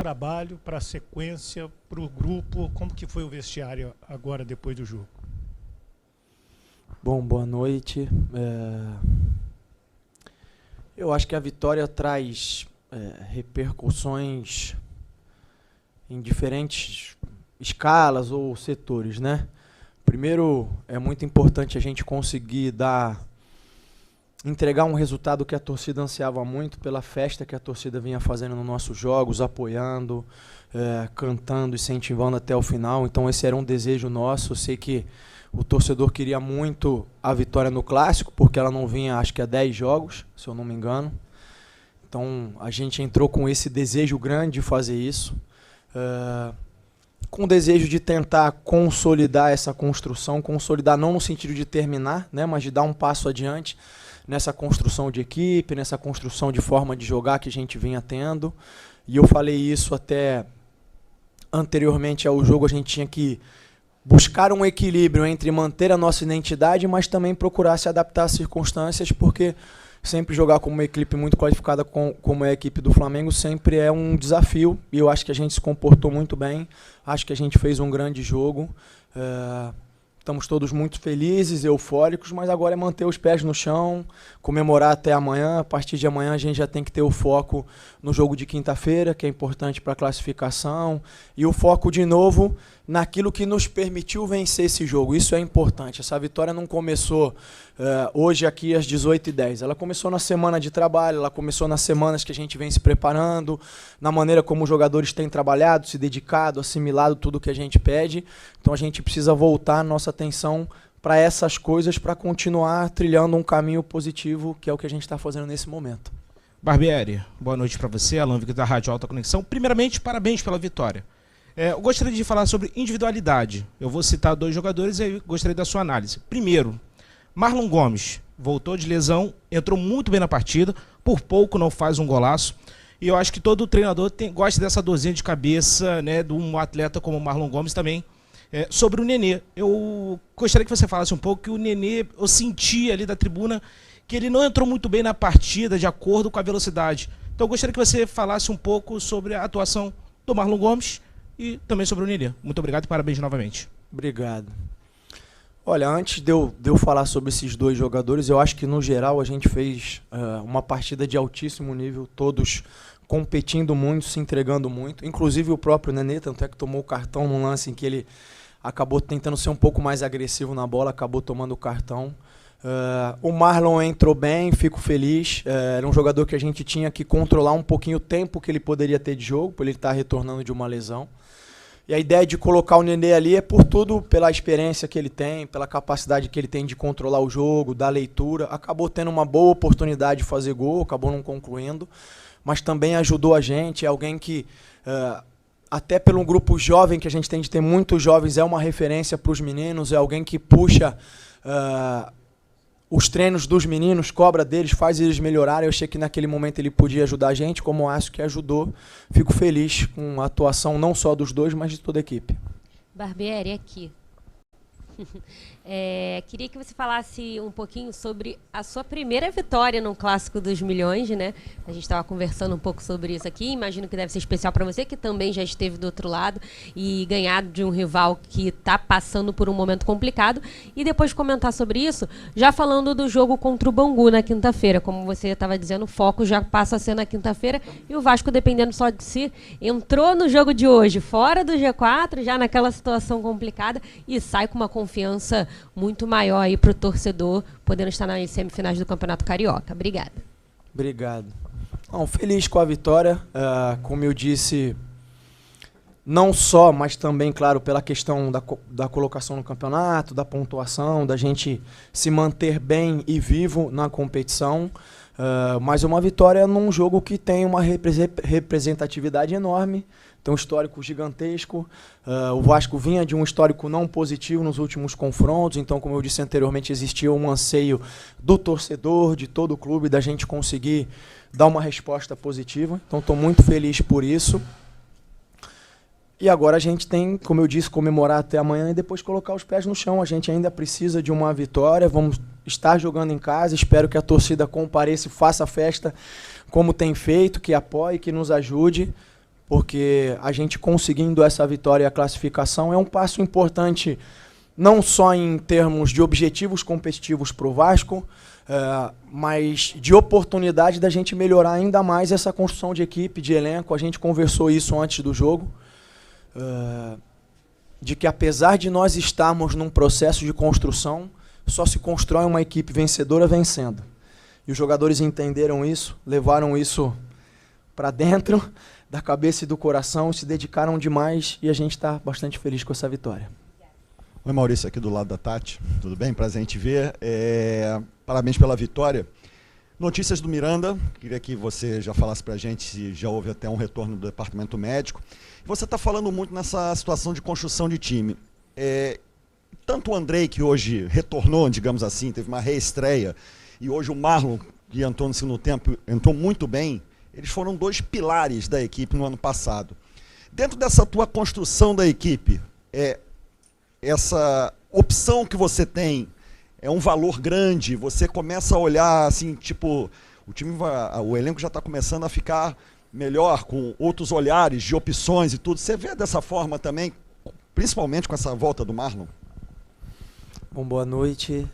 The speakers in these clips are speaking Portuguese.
trabalho, para a sequência, para o grupo? Como que foi o vestiário agora, depois do jogo? Bom, boa noite. Eu acho que a vitória traz repercussões em diferentes escalas ou setores, né? Primeiro, é muito importante a gente conseguir entregar um resultado que a torcida ansiava muito, pela festa que a torcida vinha fazendo nos nossos jogos, apoiando, cantando, incentivando até o final. Então esse era um desejo nosso. Eu sei que o torcedor queria muito a vitória no Clássico, porque ela não vinha, acho que há 10 jogos, se eu não me engano. Então a gente entrou com esse desejo grande de fazer isso, com o desejo de tentar consolidar essa construção, consolidar não no sentido de terminar, né, mas de dar um passo adiante nessa construção de equipe, nessa construção de forma de jogar que a gente vinha tendo. E eu falei isso até anteriormente ao jogo, a gente tinha que buscar um equilíbrio entre manter a nossa identidade, mas também procurar se adaptar às circunstâncias, porque sempre jogar com uma equipe muito qualificada como é a equipe do Flamengo sempre é um desafio, e eu acho que a gente se comportou muito bem, acho que a gente fez um grande jogo. Estamos todos muito felizes, eufóricos, mas agora é manter os pés no chão, comemorar até amanhã. A partir de amanhã a gente já tem que ter o foco no jogo de quinta-feira, que é importante para a classificação, e o foco de novo naquilo que nos permitiu vencer esse jogo. Isso é importante. Essa vitória não começou hoje aqui às 18h10. Ela começou na semana de trabalho, ela começou nas semanas que a gente vem se preparando, na maneira como os jogadores têm trabalhado, se dedicado, assimilado tudo o que a gente pede. Então a gente precisa voltar a nossa atenção para essas coisas, para continuar trilhando um caminho positivo, que é o que a gente está fazendo nesse momento. Barbieri, boa noite para você, Alan Victor da Rádio Alta Conexão. Primeiramente, parabéns pela vitória. Eu gostaria de falar sobre individualidade. Eu vou citar 2 jogadores e aí gostaria da sua análise. Primeiro, Marlon Gomes voltou de lesão, entrou muito bem na partida, por pouco não faz um golaço. E eu acho que todo treinador gosta dessa dorzinha de cabeça, né, de um atleta como o Marlon Gomes também. Sobre o Nenê, eu gostaria que você falasse um pouco que o Nenê, eu senti ali da tribuna que ele não entrou muito bem na partida de acordo com a velocidade. Então eu gostaria que você falasse um pouco sobre a atuação do Marlon Gomes e também sobre o Nenê. Muito obrigado e parabéns novamente. Obrigado. Olha, antes de eu falar sobre esses 2 jogadores, eu acho que no geral a gente fez uma partida de altíssimo nível, todos competindo muito, se entregando muito, inclusive o próprio Nenê, tanto é que tomou o cartão num lance em que ele acabou tentando ser um pouco mais agressivo na bola, acabou tomando o cartão. O Marlon entrou bem, fico feliz. Era um jogador que a gente tinha que controlar um pouquinho o tempo que ele poderia ter de jogo, por ele estar retornando de uma lesão. E a ideia de colocar o Nenê ali é por tudo, pela experiência que ele tem, pela capacidade que ele tem de controlar o jogo, da leitura. Acabou tendo uma boa oportunidade de fazer gol, acabou não concluindo, mas também ajudou a gente. É alguém que, até pelo grupo jovem que a gente tem de ter muitos jovens, é uma referência para os meninos, é alguém que puxa os treinos dos meninos, cobra deles, faz eles melhorarem. Eu achei que naquele momento ele podia ajudar a gente, como eu acho que ajudou. Fico feliz com a atuação não só dos 2, mas de toda a equipe. Barbieri, aqui. Queria que você falasse um pouquinho sobre a sua primeira vitória no Clássico dos Milhões, né? A gente estava conversando um pouco sobre isso aqui. Imagino que deve ser especial para você, que também já esteve do outro lado e ganhado de um rival que está passando por um momento complicado. E depois de comentar sobre isso, já falando do jogo contra o Bangu na quinta-feira. Como você estava dizendo, o foco já passa a ser na quinta-feira e o Vasco, dependendo só de si, entrou no jogo de hoje fora do G4, já naquela situação complicada, e sai com uma confiança muito maior aí para o torcedor, podendo estar nas semifinais do Campeonato Carioca. Obrigada. Obrigado. Feliz com a vitória, como eu disse, não só, mas também, claro, pela questão da colocação no campeonato, da pontuação, da gente se manter bem e vivo na competição, mas uma vitória num jogo que tem uma representatividade enorme, tem um histórico gigantesco. O Vasco vinha de um histórico não positivo nos últimos confrontos, então, como eu disse anteriormente, existia um anseio do torcedor, de todo o clube, da gente conseguir dar uma resposta positiva. Então, estou muito feliz por isso. E agora a gente tem, como eu disse, comemorar até amanhã e depois colocar os pés no chão. A gente ainda precisa de uma vitória, vamos estar jogando em casa, espero que a torcida compareça e faça a festa como tem feito, que apoie, que nos ajude, porque a gente conseguindo essa vitória e a classificação é um passo importante, não só em termos de objetivos competitivos para o Vasco, mas de oportunidade da gente melhorar ainda mais essa construção de equipe, de elenco. A gente conversou isso antes do jogo, de que apesar de nós estarmos num processo de construção, só se constrói uma equipe vencedora vencendo. E os jogadores entenderam isso, levaram isso para dentro da cabeça e do coração, se dedicaram demais e a gente está bastante feliz com essa vitória. Oi, Maurício, aqui do lado da Tati. Tudo bem? Prazer em te ver. Parabéns pela vitória. Notícias do Miranda, queria que você já falasse para a gente se já houve até um retorno do departamento médico. Você está falando muito nessa situação de construção de time. Tanto o Andrei, que hoje retornou, digamos assim, teve uma reestreia, e hoje o Marlon, que entrou no segundo tempo, entrou muito bem, eles foram 2 pilares da equipe no ano passado. Dentro dessa tua construção da equipe, essa opção que você tem é um valor grande, você começa a olhar assim, tipo, o elenco já está começando a ficar melhor, com outros olhares de opções e tudo. Você vê dessa forma também, principalmente com essa volta do Marlon? Bom, boa noite.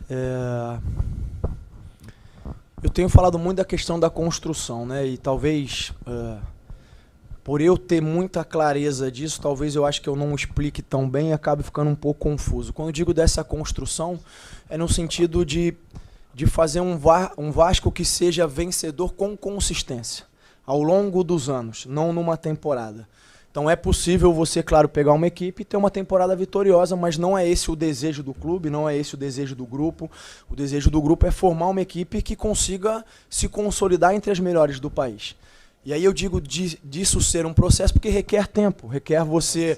Eu tenho falado muito da questão da construção, né? E talvez, por eu ter muita clareza disso, talvez eu acho que eu não explique tão bem e acabe ficando um pouco confuso. Quando eu digo dessa construção, é no sentido de fazer um Vasco que seja vencedor com consistência, ao longo dos anos, não numa temporada. Então é possível você, claro, pegar uma equipe e ter uma temporada vitoriosa, mas não é esse o desejo do clube, não é esse o desejo do grupo. O desejo do grupo é formar uma equipe que consiga se consolidar entre as melhores do país. E aí eu digo disso ser um processo porque requer tempo, requer você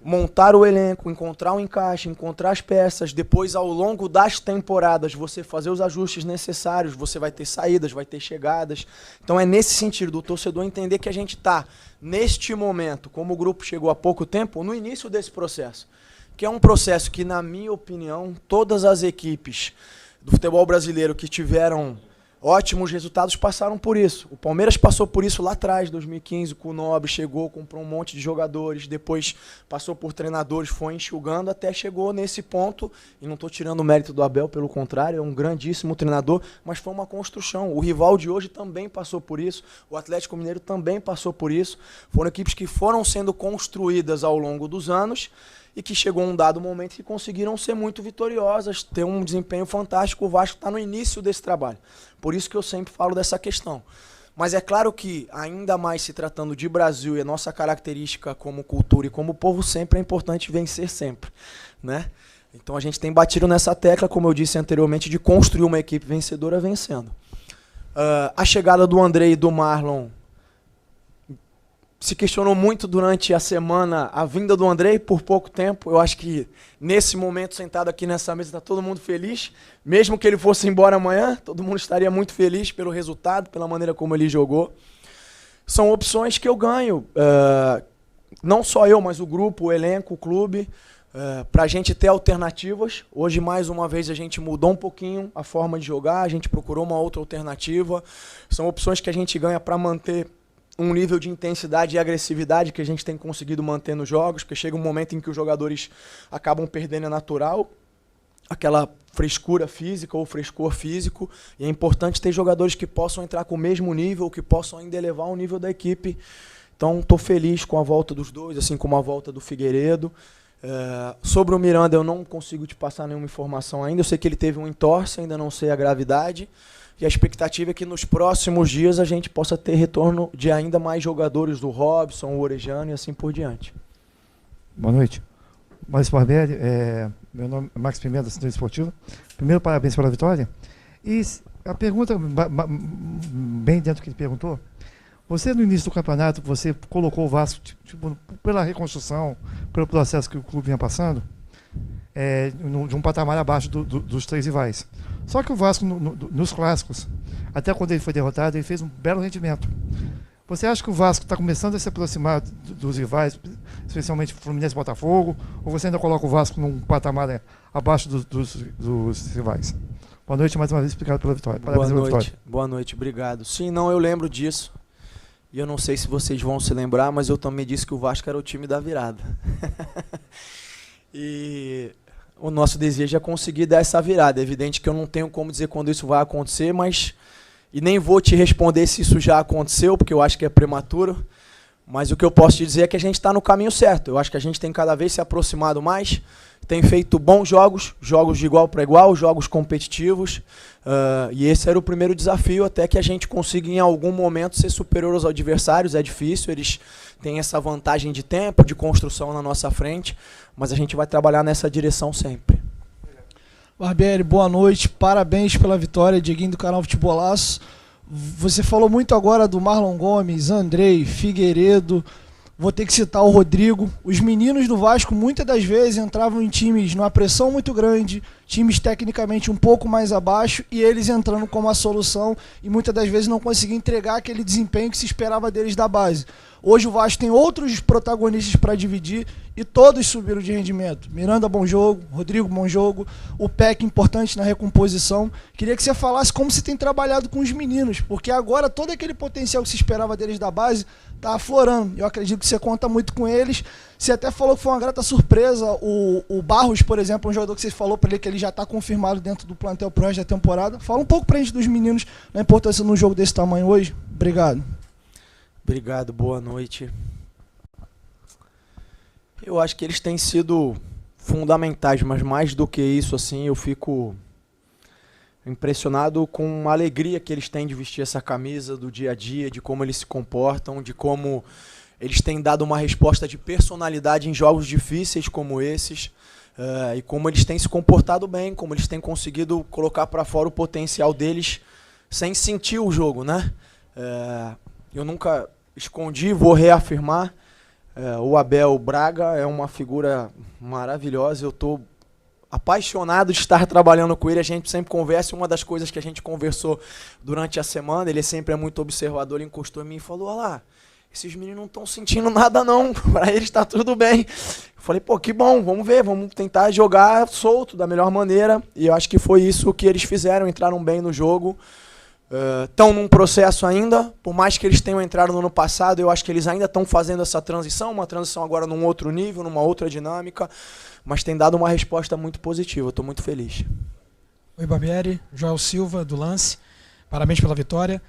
montar o elenco, encontrar o encaixe, encontrar as peças, depois ao longo das temporadas você fazer os ajustes necessários, você vai ter saídas, vai ter chegadas. Então é nesse sentido do torcedor entender que a gente está, neste momento, como o grupo chegou há pouco tempo, no início desse processo, que é um processo que, na minha opinião, todas as equipes do futebol brasileiro que tiveram ótimos resultados passaram por isso. O Palmeiras passou por isso lá atrás, 2015, com o Nobre, chegou, comprou um monte de jogadores, depois passou por treinadores, foi enxugando, até chegou nesse ponto, e não estou tirando o mérito do Abel, pelo contrário, é um grandíssimo treinador, mas foi uma construção. O rival de hoje também passou por isso, o Atlético Mineiro também passou por isso, foram equipes que foram sendo construídas ao longo dos anos, e que chegou um dado momento que conseguiram ser muito vitoriosas, ter um desempenho fantástico. O Vasco está no início desse trabalho. Por isso que eu sempre falo dessa questão. Mas é claro que, ainda mais se tratando de Brasil e a nossa característica como cultura e como povo, sempre é importante vencer sempre, né? Então a gente tem batido nessa tecla, como eu disse anteriormente, de construir uma equipe vencedora vencendo. A chegada do Andrei e do Marlon, se questionou muito durante a semana a vinda do Andrei por pouco tempo. Eu acho que nesse momento, sentado aqui nessa mesa, está todo mundo feliz. Mesmo que ele fosse embora amanhã, todo mundo estaria muito feliz pelo resultado, pela maneira como ele jogou. São opções que eu ganho, não só eu, mas o grupo, o elenco, o clube, para a gente ter alternativas. Hoje, mais uma vez, a gente mudou um pouquinho a forma de jogar, a gente procurou uma outra alternativa. São opções que a gente ganha para manter um nível de intensidade e agressividade que a gente tem conseguido manter nos jogos, porque chega um momento em que os jogadores acabam perdendo a natural, aquela frescura física ou frescor físico, e é importante ter jogadores que possam entrar com o mesmo nível, que possam ainda elevar o nível da equipe. Então estou feliz com a volta dos dois, assim como a volta do Figueiredo. Sobre o Miranda eu não consigo te passar nenhuma informação ainda, eu sei que ele teve um entorse, ainda não sei a gravidade. E a expectativa é que nos próximos dias a gente possa ter retorno de ainda mais jogadores do Robson, o Orejano e assim por diante. Boa noite. Maurício Barbieri, meu nome é Max Pimenta, da Sintonia Esportiva. Primeiro, parabéns pela vitória. E a pergunta, bem dentro do que ele perguntou, você no início do campeonato, você colocou o Vasco, tipo, pela reconstrução, pelo processo que o clube vinha passando, de um patamar abaixo dos 3 rivais. Só que o Vasco, nos clássicos, até quando ele foi derrotado, ele fez um belo rendimento. Você acha que o Vasco está começando a se aproximar dos rivais, especialmente Fluminense e Botafogo, ou você ainda coloca o Vasco num patamar abaixo dos rivais? Boa noite, mais uma vez, obrigado pela vitória. Parabéns pela vitória. Boa noite, obrigado. Sim, não, eu lembro disso. E eu não sei se vocês vão se lembrar, mas eu também disse que o Vasco era o time da virada. E o nosso desejo é conseguir dar essa virada. É evidente que eu não tenho como dizer quando isso vai acontecer, mas... E nem vou te responder se isso já aconteceu, porque eu acho que é prematuro. Mas o que eu posso te dizer é que a gente está no caminho certo. Eu acho que a gente tem cada vez se aproximado mais, tem feito bons jogos, jogos de igual para igual, jogos competitivos. E esse era o primeiro desafio, até que a gente consiga em algum momento ser superior aos adversários. É difícil, eles têm essa vantagem de tempo, de construção na nossa frente, mas a gente vai trabalhar nessa direção sempre. Barbieri, boa noite, parabéns pela vitória, Dieguinho do canal Futebolaço. Você falou muito agora do Marlon Gomes, Andrei, Figueiredo, vou ter que citar o Rodrigo. Os meninos do Vasco muitas das vezes entravam em times numa pressão muito grande, times tecnicamente um pouco mais abaixo, e eles entrando como a solução e muitas das vezes não conseguiam entregar aquele desempenho que se esperava deles da base. Hoje o Vasco tem outros protagonistas para dividir e todos subiram de rendimento. Miranda, bom jogo. Rodrigo, bom jogo. O Peck, importante na recomposição. Queria que você falasse como você tem trabalhado com os meninos, porque agora todo aquele potencial que se esperava deles da base está aflorando. Eu acredito que você conta muito com eles. Você até falou que foi uma grata surpresa. O Barros, por exemplo, um jogador que você falou para ele que ele já está confirmado dentro do plantel pro resto da temporada. Fala um pouco para a gente dos meninos, na importância num jogo desse tamanho hoje. Obrigado. Obrigado, boa noite. Eu acho que eles têm sido fundamentais, mas mais do que isso, assim, eu fico impressionado com a alegria que eles têm de vestir essa camisa do dia a dia, de como eles se comportam, de como eles têm dado uma resposta de personalidade em jogos difíceis como esses, e como eles têm se comportado bem, como eles têm conseguido colocar para fora o potencial deles sem sentir o jogo, né? Eu nunca escondi, vou reafirmar, o Abel Braga é uma figura maravilhosa, eu estou apaixonado de estar trabalhando com ele, a gente sempre conversa, uma das coisas que a gente conversou durante a semana, ele sempre é muito observador, ele encostou em mim e falou, olha lá, esses meninos não estão sentindo nada não, para eles está tudo bem. Eu falei, pô, que bom, vamos ver, vamos tentar jogar solto da melhor maneira, e eu acho que foi isso que eles fizeram, entraram bem no jogo. Estão num processo ainda, por mais que eles tenham entrado no ano passado, eu acho que eles ainda estão fazendo essa transição, uma transição agora num outro nível, numa outra dinâmica, mas tem dado uma resposta muito positiva, estou muito feliz. Oi, Barbieri, Joel Silva, do Lance, parabéns pela vitória.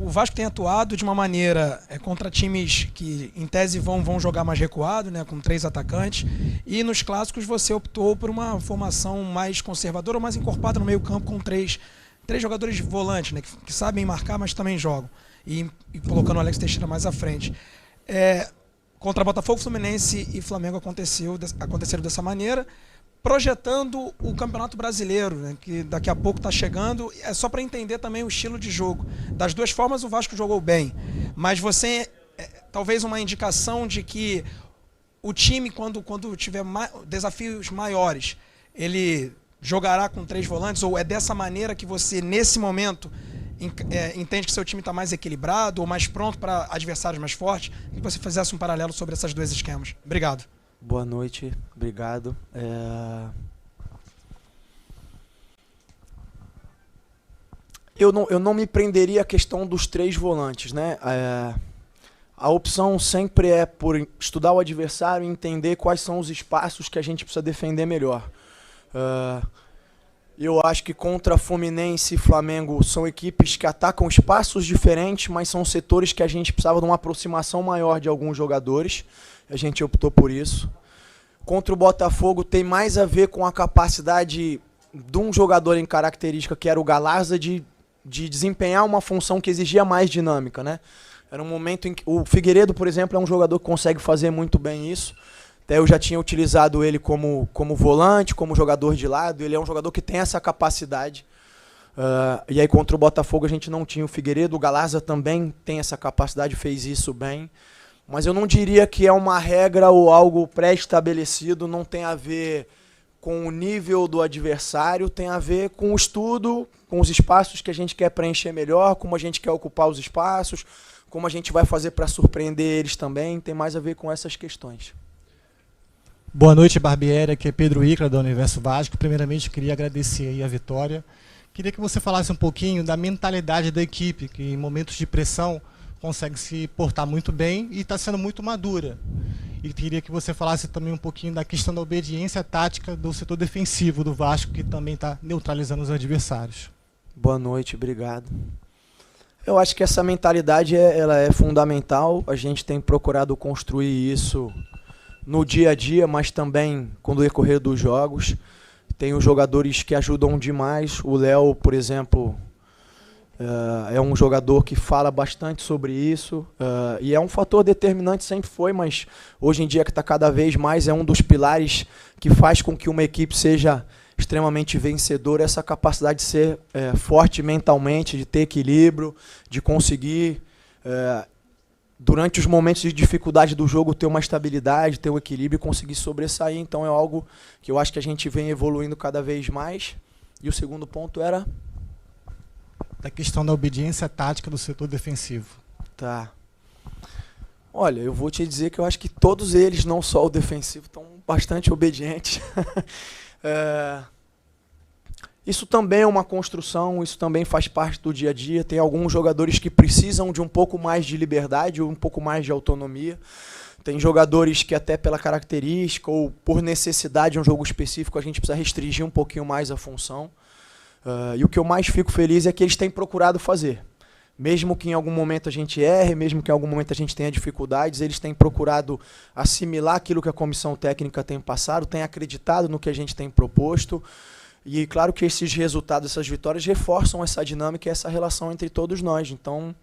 O Vasco tem atuado de uma maneira contra times que, em tese, vão jogar mais recuado, né, com 3 atacantes, e nos clássicos você optou por uma formação mais conservadora, ou mais encorpada no meio campo, com três jogadores de volante, né, que sabem marcar, mas também jogam, e colocando o Alex Teixeira mais à frente. Contra Botafogo, Fluminense e Flamengo aconteceram dessa maneira, projetando o Campeonato Brasileiro, né, que daqui a pouco está chegando, é só para entender também o estilo de jogo. Das duas formas o Vasco jogou bem, mas você, talvez uma indicação de que o time, quando tiver desafios maiores, ele jogará com 3 volantes, ou é dessa maneira que você, nesse momento, entende que seu time está mais equilibrado ou mais pronto para adversários mais fortes? Que você fizesse um paralelo sobre esses 2 esquemas. Obrigado. Boa noite, obrigado. Eu não me prenderia à questão dos 3 volantes, né? A opção sempre é por estudar o adversário e entender quais são os espaços que a gente precisa defender melhor. Eu acho que contra Fluminense e Flamengo são equipes que atacam espaços diferentes, mas são setores que a gente precisava de uma aproximação maior de alguns jogadores. A gente optou por isso. Contra o Botafogo tem mais a ver com a capacidade de um jogador em característica, que era o Galarza, de desempenhar uma função que exigia mais dinâmica, né? Era um momento em que o Figueiredo, por exemplo, é um jogador que consegue fazer muito bem isso. Até eu já tinha utilizado ele como volante, como jogador de lado. Ele é um jogador que tem essa capacidade. E aí contra o Botafogo a gente não tinha o Figueiredo. O Galarza também tem essa capacidade, fez isso bem. Mas eu não diria que é uma regra ou algo pré-estabelecido, não tem a ver com o nível do adversário, tem a ver com o estudo, com os espaços que a gente quer preencher melhor, como a gente quer ocupar os espaços, como a gente vai fazer para surpreender eles também, tem mais a ver com essas questões. Boa noite, Barbieri, aqui é Pedro Icla, da Universo Vasco. Primeiramente, queria agradecer aí a vitória, Queria que você falasse um pouquinho da mentalidade da equipe, que em momentos de pressão consegue se portar muito bem e está sendo muito madura. E queria que você falasse também um pouquinho da questão da obediência tática do setor defensivo do Vasco, que também está neutralizando os adversários. Boa noite, obrigado. Eu acho que essa mentalidade ela é fundamental. A gente tem procurado construir isso no dia a dia, mas também com o decorrer dos jogos. Tem os jogadores que ajudam demais. O Léo, por exemplo, é um jogador que fala bastante sobre isso. E é um fator determinante, sempre foi, mas hoje em dia que está cada vez mais, é um dos pilares que faz com que uma equipe seja extremamente vencedora, essa capacidade de ser forte mentalmente, de ter equilíbrio, de conseguir, durante os momentos de dificuldade do jogo, ter uma estabilidade, ter um equilíbrio e conseguir sobressair. Então é algo que eu acho que a gente vem evoluindo cada vez mais. E o segundo ponto era? Da questão da obediência tática do setor defensivo. Tá. Olha, eu vou te dizer que eu acho que todos eles, não só o defensivo, estão bastante obedientes. Isso também é uma construção, isso também faz parte do dia a dia. Tem alguns jogadores que precisam de um pouco mais de liberdade, um pouco mais de autonomia. Tem jogadores que até pela característica ou por necessidade de um jogo específico a gente precisa restringir um pouquinho mais a função. E o que eu mais fico feliz é que eles têm procurado fazer. Mesmo que em algum momento a gente erre, mesmo que em algum momento a gente tenha dificuldades, eles têm procurado assimilar aquilo que a comissão técnica tem passado, têm acreditado no que a gente tem proposto. E claro que esses resultados, essas vitórias, reforçam essa dinâmica e essa relação entre todos nós. Então,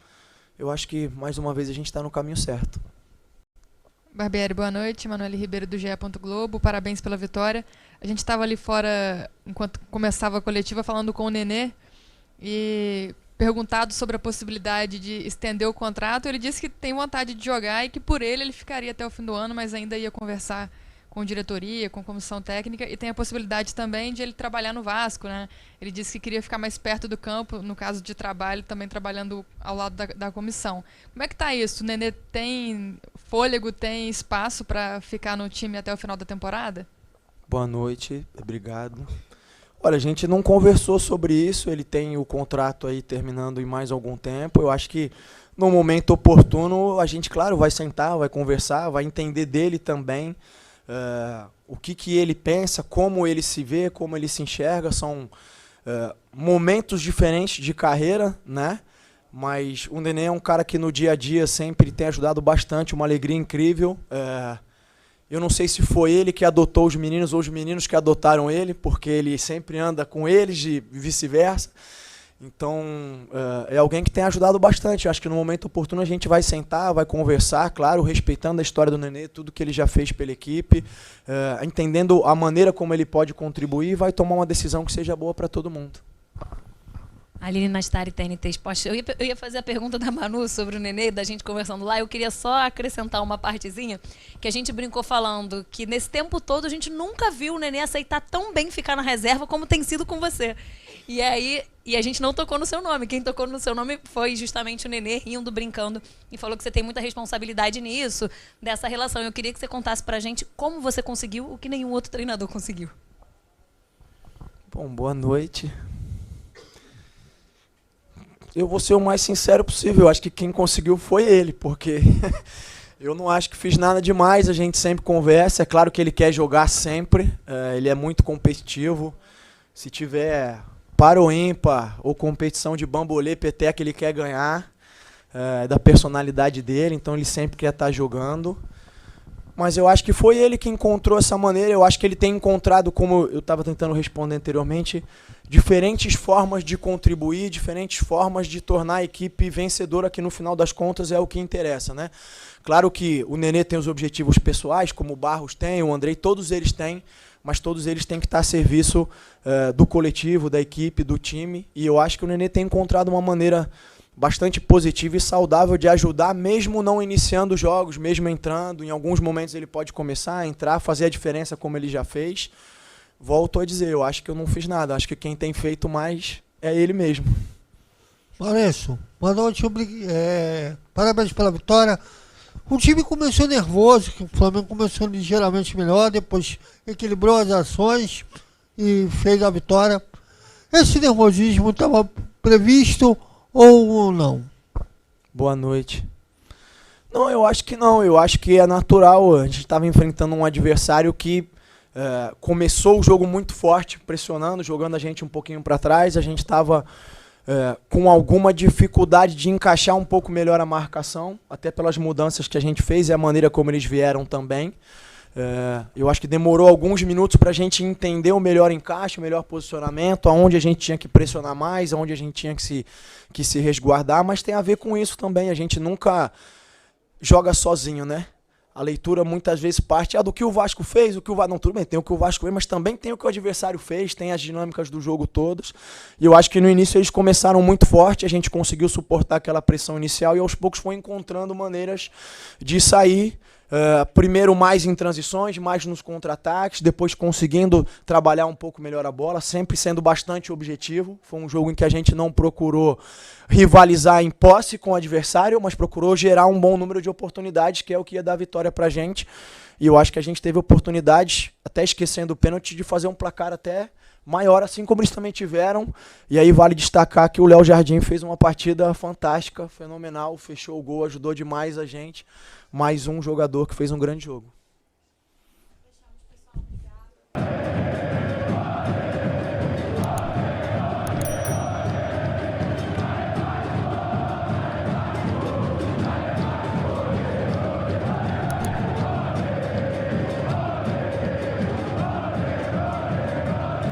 eu acho que, mais uma vez, a gente está no caminho certo. Barbieri, boa noite. Manoel Ribeiro, do GE. Globo. Parabéns pela vitória. A gente estava ali fora, enquanto começava a coletiva, falando com o Nenê. E perguntado sobre a possibilidade de estender o contrato, ele disse que tem vontade de jogar e que por ele ficaria até o fim do ano, mas ainda ia conversar com diretoria, com comissão técnica, e tem a possibilidade também de ele trabalhar no Vasco, né? Ele disse que queria ficar mais perto do campo, no caso de trabalho, também trabalhando ao lado da comissão. Como é que tá isso? O Nenê tem fôlego, tem espaço para ficar no time até o final da temporada? Boa noite, obrigado. Olha, a gente não conversou sobre isso, ele tem o contrato aí terminando em mais algum tempo. Eu acho que no momento oportuno a gente, claro, vai sentar, vai conversar, vai entender dele também o que ele pensa, como ele se vê, como ele se enxerga. São momentos diferentes de carreira, né? Mas o Nenê é um cara que no dia a dia sempre tem ajudado bastante, uma alegria incrível. Eu não sei se foi ele que adotou os meninos ou os meninos que adotaram ele, porque ele sempre anda com eles e vice-versa. Então, é alguém que tem ajudado bastante. Eu acho que no momento oportuno a gente vai sentar, vai conversar, claro, respeitando a história do Nenê, tudo que ele já fez pela equipe, entendendo a maneira como ele pode contribuir, e vai tomar uma decisão que seja boa para todo mundo. Aline Nastari, TNT Esporte. Eu ia fazer a pergunta da Manu sobre o Nenê, da gente conversando lá. Eu queria só acrescentar uma partezinha, que a gente brincou falando que nesse tempo todo a gente nunca viu o Nenê aceitar tão bem ficar na reserva como tem sido com você. E a gente não tocou no seu nome. Quem tocou no seu nome foi justamente o Nenê, rindo, brincando, e falou que você tem muita responsabilidade nisso, dessa relação. Eu queria que você contasse pra gente como você conseguiu o que nenhum outro treinador conseguiu. Bom, boa noite. Eu vou ser o mais sincero possível. Eu acho que quem conseguiu foi ele, porque eu não acho que fiz nada demais. A gente sempre conversa. É claro que ele quer jogar sempre. Ele é muito competitivo. Se tiver par ou ímpar ou competição de bambolê, peteca, ele quer ganhar. É da personalidade dele, então ele sempre quer estar jogando. Mas eu acho que foi ele que encontrou essa maneira. Eu acho que ele tem encontrado, como eu estava tentando responder anteriormente, diferentes formas de contribuir, diferentes formas de tornar a equipe vencedora, que no final das contas é o que interessa, né? Claro que o Nenê tem os objetivos pessoais, como o Barros tem, o Andrei, todos eles têm, mas todos eles têm que estar a serviço do coletivo, da equipe, do time. E eu acho que o Nenê tem encontrado uma maneira bastante positiva e saudável de ajudar, mesmo não iniciando os jogos, mesmo entrando. Em alguns momentos ele pode começar a entrar, fazer a diferença como ele já fez. Volto a dizer, eu acho que eu não fiz nada. Acho que quem tem feito mais é ele mesmo. Maurício, boa noite. Parabéns pela vitória. O time começou nervoso, o Flamengo começou ligeiramente melhor, depois equilibrou as ações e fez a vitória. Esse nervosismo estava previsto ou não? Boa noite. Não, eu acho que não. Eu acho que é natural. A gente estava enfrentando um adversário que começou o jogo muito forte, pressionando, jogando a gente um pouquinho para trás. A gente estava com alguma dificuldade de encaixar um pouco melhor a marcação, até pelas mudanças que a gente fez e a maneira como eles vieram também. Eu acho que demorou alguns minutos para a gente entender o melhor encaixe, o melhor posicionamento, aonde a gente tinha que pressionar mais, aonde a gente tinha que se resguardar, mas tem a ver com isso também. A gente nunca joga sozinho, né? A leitura muitas vezes parte do que o Vasco fez, o que o Vasco... Não, tudo bem, tem o que o Vasco fez, mas também tem o que o adversário fez, tem as dinâmicas do jogo todas. E eu acho que no início eles começaram muito forte, a gente conseguiu suportar aquela pressão inicial e aos poucos foi encontrando maneiras de sair. Primeiro mais em transições, mais nos contra-ataques, depois conseguindo trabalhar um pouco melhor a bola, sempre sendo bastante objetivo. Foi um jogo em que a gente não procurou rivalizar em posse com o adversário, mas procurou gerar um bom número de oportunidades, que é o que ia dar vitória pra gente. E eu acho que a gente teve oportunidades, até esquecendo o pênalti, de fazer um placar até maior, assim como eles também tiveram. E aí vale destacar que o Léo Jardim fez uma partida fantástica, fenomenal, fechou o gol, ajudou demais a gente. Mais um jogador que fez um grande jogo.